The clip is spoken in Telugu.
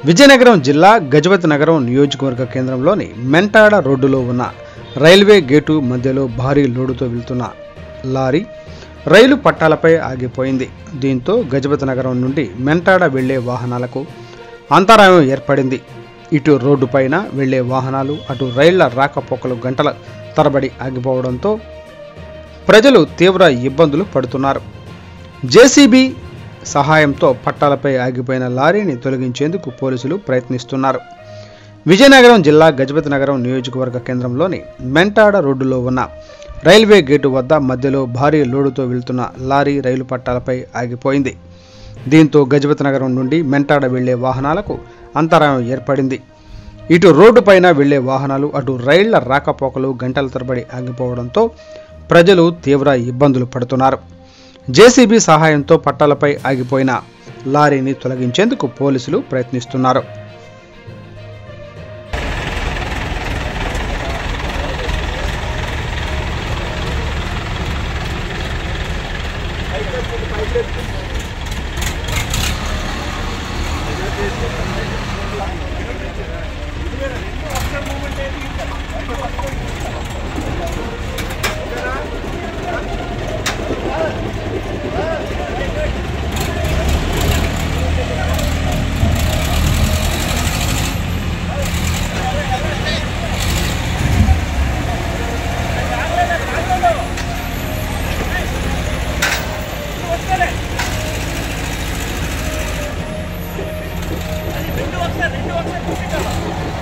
విజయనగరం జిల్లా గజపతి నగరం నియోజకవర్గ కేంద్రంలోని మెంటాడ రోడ్డులో ఉన్న రైల్వే గేటు మధ్యలో భారీ లోడుతో వెళ్తున్న లారీ రైలు పట్టాలపై ఆగిపోయింది. దీంతో గజపతి నగరం నుండి మెంటాడ వెళ్లే వాహనాలకు అంతరాయం ఏర్పడింది. ఇటు రోడ్డుపైన వెళ్లే వాహనాలు, అటు రైళ్ల రాకపోకలు గంటల తరబడి ఆగిపోవడంతో ప్రజలు తీవ్ర ఇబ్బందులు పడుతున్నారు. జేసీబీ సహాయంతో పట్టాలపై ఆగిపోయిన లారీని తొలగించేందుకు పోలీసులు ప్రయత్నిస్తున్నారు. విజయనగరం జిల్లా గజపతి నగరం నియోజకవర్గ కేంద్రంలోని మెంటాడ రోడ్డులో ఉన్న రైల్వే గేటు వద్ద మధ్యలో భారీ లోడుతో వెళ్తున్న లారీ రైలు పట్టాలపై ఆగిపోయింది. దీంతో గజపతి నగరం నుండి మెంటాడ వెళ్లే వాహనాలకు అంతరాయం ఏర్పడింది. ఇటు రోడ్డుపైన వెళ్లే వాహనాలు, అటు రైళ్ల రాకపోకలు గంటల తరబడి ఆగిపోవడంతో ప్రజలు తీవ్ర ఇబ్బందులు పడుతున్నారు. జేసీబీ సహాయంతో పట్టాలపై ఆగిపోయిన లారీని తొలగించేందుకు పోలీసులు ప్రయత్నిస్తున్నారు.